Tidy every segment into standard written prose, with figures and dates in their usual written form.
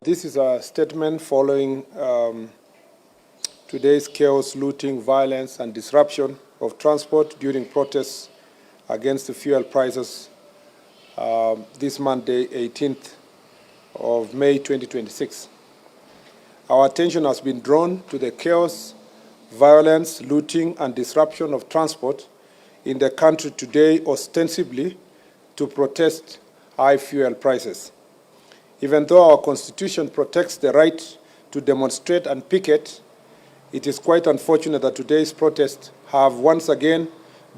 This is a statement following today's chaos, looting, violence, and disruption of transport during protests against the fuel prices this Monday, 18th of May 2026. Our attention has been drawn to the chaos, violence, looting, and disruption of transport in the country today, ostensibly to protest high fuel prices. Even though our Constitution protects the right to demonstrate and picket, it is quite unfortunate that today's protests have once again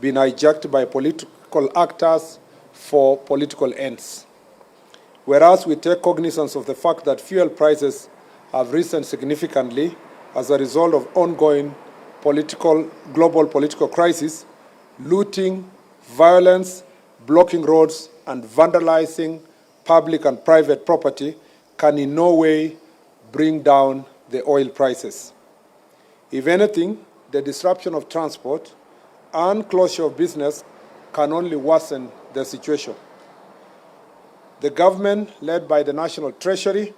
been hijacked by political actors for political ends. Whereas we take cognizance of the fact that fuel prices have risen significantly as a result of ongoing global political crisis, looting, violence, blocking roads, and vandalizing public and private property can in no way bring down the oil prices. If anything, the disruption of transport and closure of business can only worsen the situation. The government, led by the National Treasury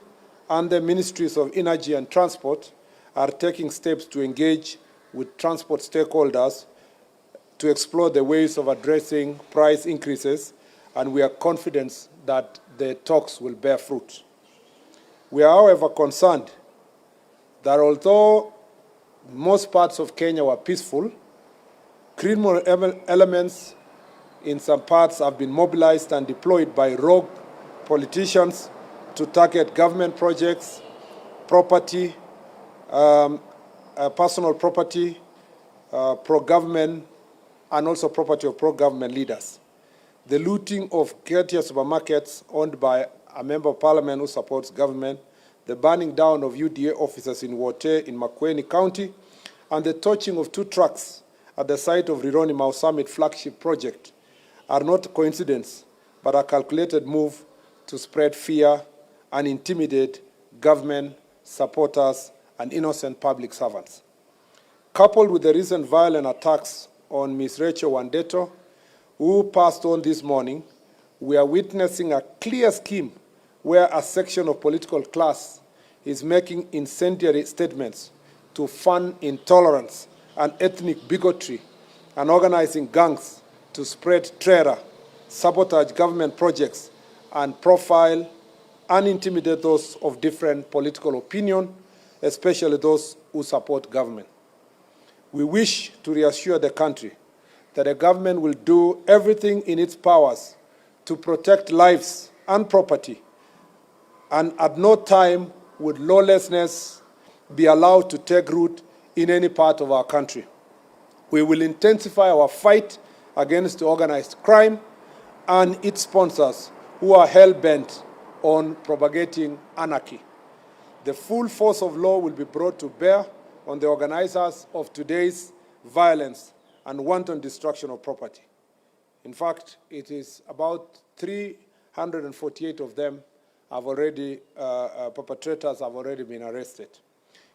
and the Ministries of Energy and Transport, are taking steps to engage with transport stakeholders to explore the ways of addressing price increases, and we are confident that the talks will bear fruit. We are, however, concerned that although most parts of Kenya were peaceful, criminal elements in some parts have been mobilized and deployed by rogue politicians to target government projects, property, personal property, pro-government, and also property of pro-government leaders. The looting of Kikuyus supermarkets owned by a member of parliament who supports government, the burning down of UDA offices in Wote in Makueni County, and the torching of 2 trucks at the site of Rironi Mau Summit flagship project are not coincidence, but a calculated move to spread fear and intimidate government supporters and innocent public servants. Coupled with the recent violent attacks on Ms. Rachel Wandeto, who passed on this morning, we are witnessing a clear scheme where a section of political class is making incendiary statements to fund intolerance and ethnic bigotry and organizing gangs to spread terror, sabotage government projects, and profile and intimidate those of different political opinion, especially those who support government. We wish to reassure the country that the government will do everything in its powers to protect lives and property, and at no time would lawlessness be allowed to take root in any part of our country. We will intensify our fight against organized crime and its sponsors who are hell-bent on propagating anarchy. The full force of law will be brought to bear on the organizers of today's violence and wanton destruction of property. In fact, it is about 348 of them have already, perpetrators have already been arrested.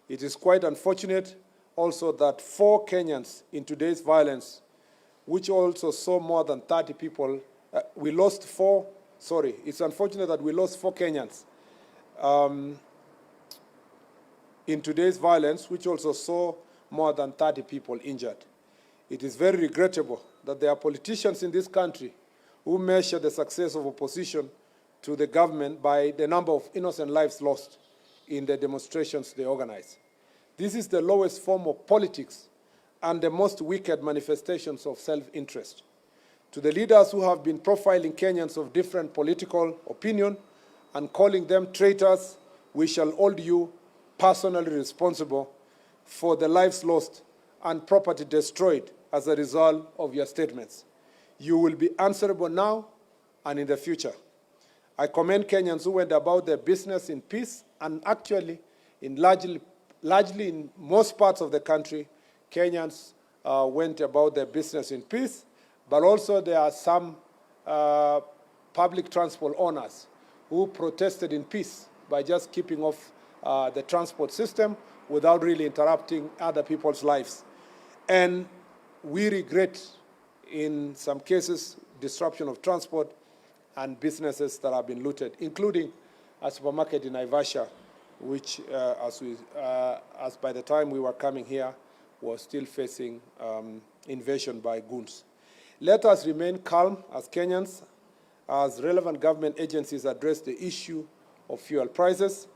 It is quite unfortunate also that 4 Kenyans in today's violence, which also saw more than 30 people, it's unfortunate that we lost 4 Kenyans in today's violence, which also saw more than 30 people injured. It is very regrettable that there are politicians in this country who measure the success of opposition to the government by the number of innocent lives lost in the demonstrations they organize. This is the lowest form of politics and the most wicked manifestations of self-interest. To the leaders who have been profiling Kenyans of different political opinion and calling them traitors, we shall hold you personally responsible for the lives lost and property destroyed as a result of your statements. You will be answerable now and in the future. I commend Kenyans who went about their business in peace, and actually, largely in most parts of the country, Kenyans went about their business in peace, but also there are some public transport owners who protested in peace by just keeping off the transport system without really interrupting other people's lives. And we regret, in some cases, disruption of transport and businesses that have been looted, including a supermarket in Naivasha which, as by the time we were coming here, was still facing invasion by goons. Let us remain calm as Kenyans, as relevant government agencies address the issue of fuel prices.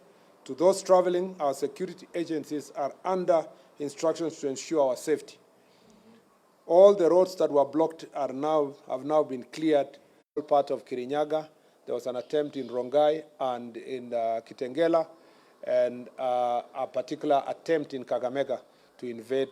To those traveling, our security agencies are under instructions to ensure our safety. All the roads that were blocked have now been cleared. All part of Kirinyaga. There was an attempt in Rongai and in Kitengela, and a particular attempt in Kakamega to invade.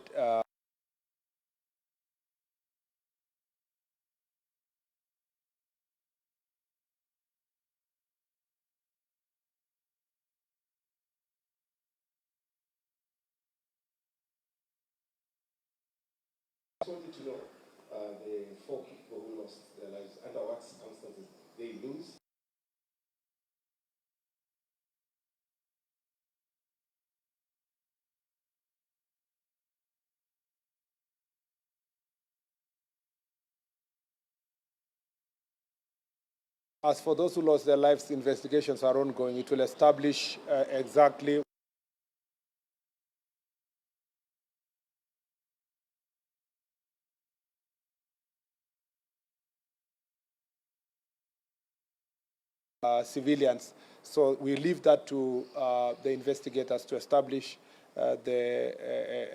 I just wanted to know the 4 people who lost their lives, under what circumstances they lose. As for those who lost their lives, investigations are ongoing. It will establish exactly civilians. So we leave that to the investigators to establish the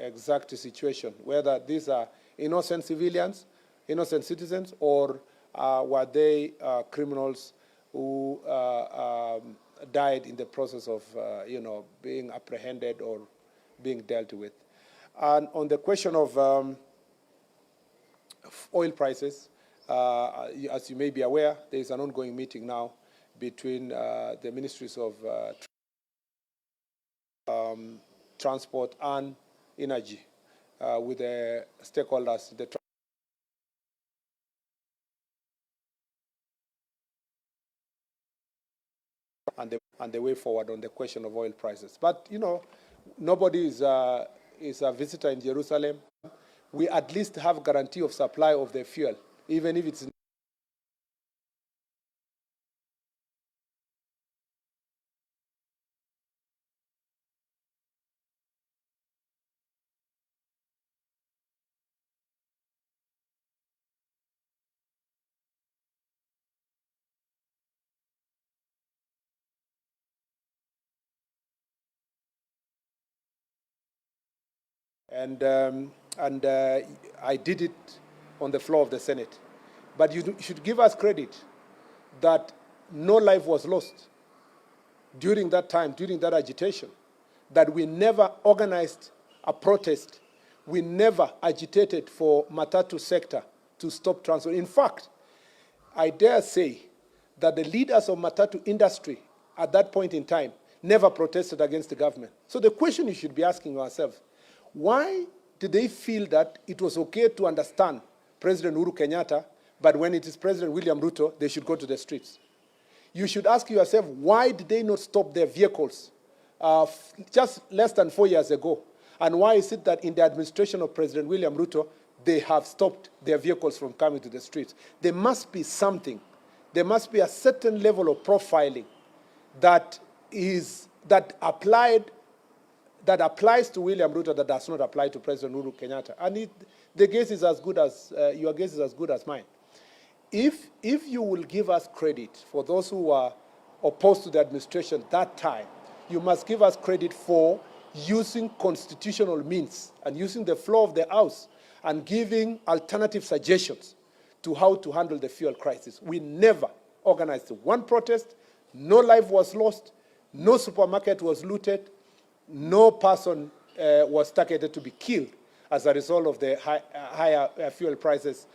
exact situation, whether these are innocent civilians, innocent citizens, or were they criminals who died in the process of, being apprehended or being dealt with. And on the question of oil prices, as you may be aware, there is an ongoing meeting now between the ministries of transport and energy with the stakeholders, and the way forward on the question of oil prices. But, nobody is a visitor in Jerusalem. We at least have guarantee of supply of the fuel, even if it's and I did it on the floor of the Senate. But you should give us credit that no life was lost during that time, during that agitation, that we never organized a protest. We never agitated for Matatu sector to stop transport. In fact, I dare say that the leaders of Matatu industry at that point in time never protested against the government. So the question you should be asking yourself, why did they feel that it was okay to understand President Uhuru Kenyatta, but when it is President William Ruto, they should go to the streets? You should ask yourself, why did they not stop their vehicles just less than 4 years ago? And why is it that in the administration of President William Ruto, they have stopped their vehicles from coming to the streets? There must be something. There must be a certain level of profiling that applies to William Ruto that does not apply to President Uhuru Kenyatta. And the guess is as good as, your guess is as good as mine. If you will give us credit for those who were opposed to the administration that time, you must give us credit for using constitutional means and using the floor of the House and giving alternative suggestions to how to handle the fuel crisis. We never organized one protest, no life was lost, no supermarket was looted, no person was targeted to be killed as a result of the higher fuel prices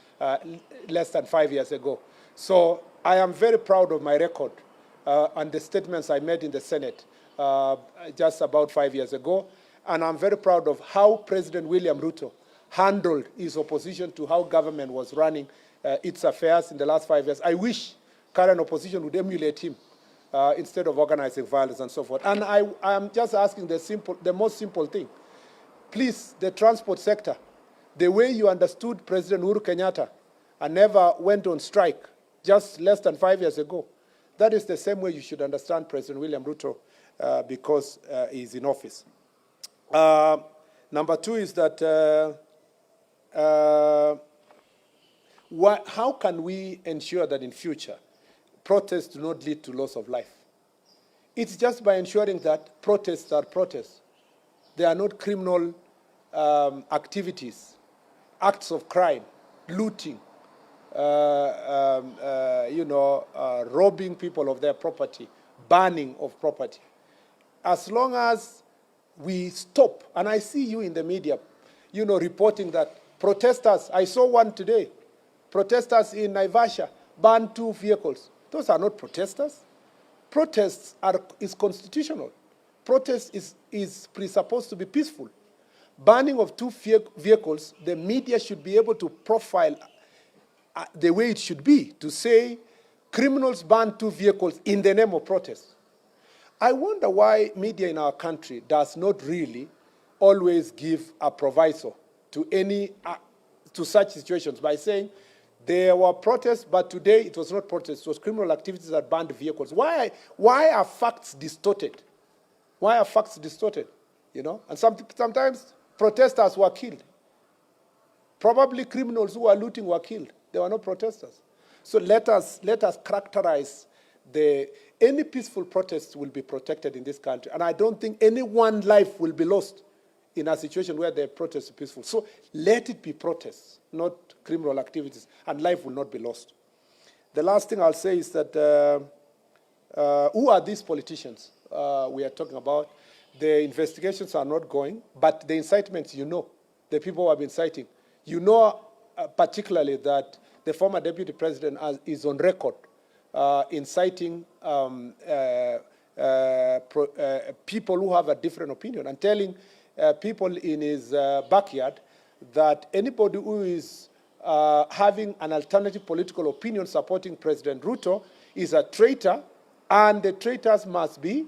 less than 5 years ago. So I am very proud of my record and the statements I made in the Senate just about 5 years ago. And I'm very proud of how President William Ruto handled his opposition to how government was running its affairs in the last 5 years. I wish current opposition would emulate him instead of organizing violence and so forth. And I am just asking the most simple thing. Please, the transport sector, the way you understood President Uhuru Kenyatta and never went on strike just less than 5 years ago, that is the same way you should understand President William Ruto because he's in office. Number two is that how can we ensure that in future protests do not lead to loss of life? It's just by ensuring that protests are protests. They are not criminal activities, acts of crime, looting, robbing people of their property, burning of property. As long as we stop, and I see you in the media, reporting that protesters, I saw one today, protesters in Naivasha burned 2 vehicles. Those are not protesters. Protests is constitutional. Protest is presupposed to be peaceful. Burning of 2 vehicles, the media should be able to profile the way it should be, to say criminals burn 2 vehicles in the name of protest. I wonder why media in our country does not really always give a proviso to to such situations by saying there were protests, but today it was not protests, it was criminal activities that burned vehicles. Why are facts distorted? Why are facts distorted? And sometimes protesters were killed. Probably criminals who were looting were killed. They were not protesters. So let us characterize any peaceful protest will be protected in this country. And I don't think any one life will be lost in a situation where the protest is peaceful. So let it be protests, not criminal activities, and life will not be lost. The last thing I'll say is that who are these politicians we are talking about? The investigations are not going, but the incitements, the people who have been inciting, particularly that the former deputy president is on record inciting people who have a different opinion and telling people in his backyard that anybody who is having an alternative political opinion supporting President Ruto is a traitor, and the traitors must be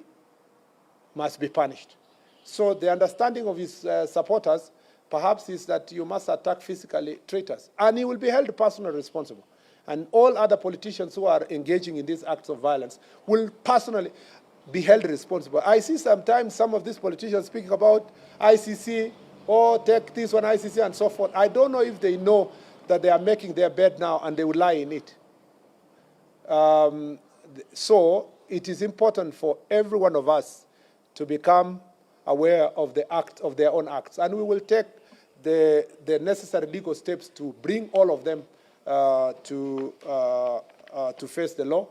punished. So the understanding of his supporters perhaps is that you must attack physically traitors, and he will be held personally responsible. And all other politicians who are engaging in these acts of violence will personally be held responsible. I see sometimes some of these politicians speaking about ICC, take this one, ICC, and so forth. I don't know if they know that they are making their bed now and they will lie in it. So it is important for every one of us to become aware of their own acts. And we will take the necessary legal steps to bring all of them to face the law.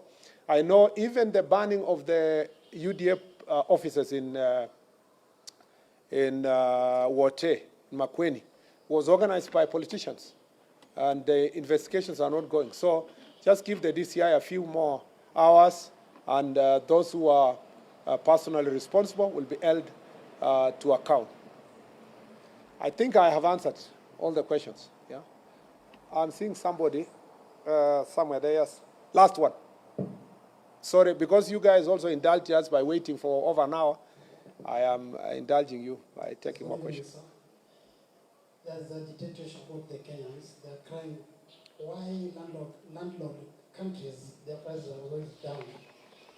I know even the banning of the UDF officers in Wote, in Makueni, was organized by politicians, and the investigations are not going. So just give the DCI a few more hours, and those who are personally responsible will be held to account. I think I have answered all the questions. Yeah, I'm seeing somebody somewhere there. Yes, last one. Sorry, because you guys also indulged us by waiting for over an hour. I am indulging you by taking more questions. There's a dictatorship of the Kenyans. They're crying, why landlord countries, their prices are going down?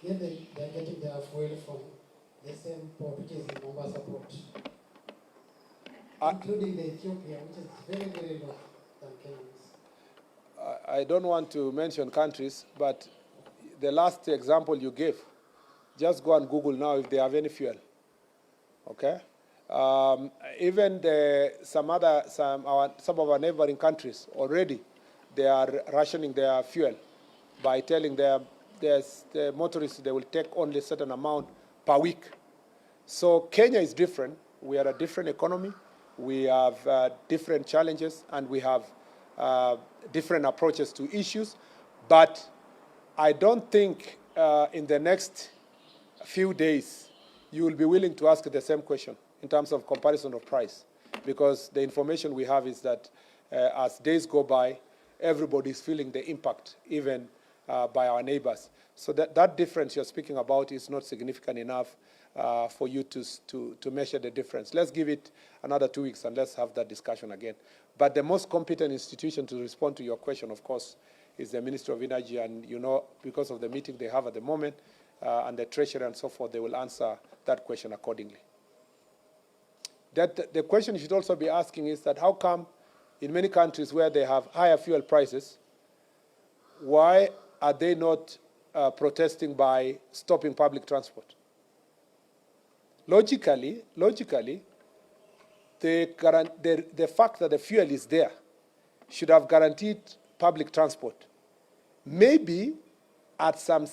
Yet they're getting their fuel from the same port, which is the Mombasa port, including the Ethiopia, which is very, very low than Kenyans. I don't want to mention countries, but the last example you gave, just go and Google now if they have any fuel. Okay? Even some of our neighboring countries already, they are rationing their fuel by telling the motorists they will take only a certain amount per week. So Kenya is different. We are a different economy. We have different challenges, and we have different approaches to issues. But I don't think in the next few days you will be willing to ask the same question in terms of comparison of price, because the information we have is that as days go by, everybody is feeling the impact, even by our neighbors. So that difference you're speaking about is not significant enough for you to measure the difference. Let's give it another 2 weeks and let's have that discussion again. But the most competent institution to respond to your question, of course, is the Ministry of Energy, and because of the meeting they have at the moment, and the Treasury and so forth, they will answer that question accordingly. The question you should also be asking is that how come in many countries where they have higher fuel prices, why are they not protesting by stopping public transport? Logically, the fact that the fuel is there should have guaranteed public transport, maybe at some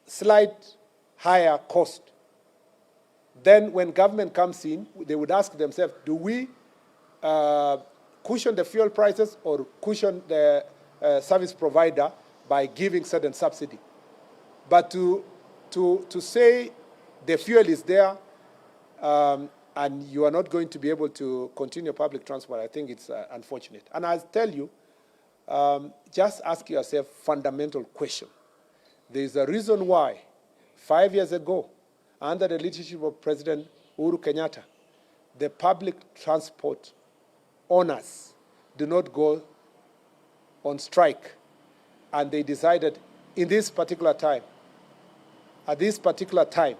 slight higher cost. Then when government comes in, they would ask themselves, do we cushion the fuel prices or cushion the service provider by giving certain subsidy? But to say the fuel is there and you are not going to be able to continue public transport, I think it's unfortunate. And I'll tell you, just ask yourself a fundamental question. There's a reason why 5 years ago, under the leadership of President Uhuru Kenyatta, the public transport owners do not go on strike. And they decided in this particular time, at this particular time,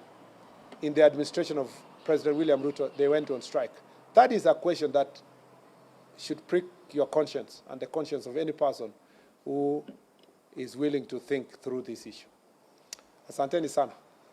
in the administration of President William Ruto, they went on strike. That is a question that should prick your conscience and the conscience of any person who is willing to think through this issue. Asanteni sana.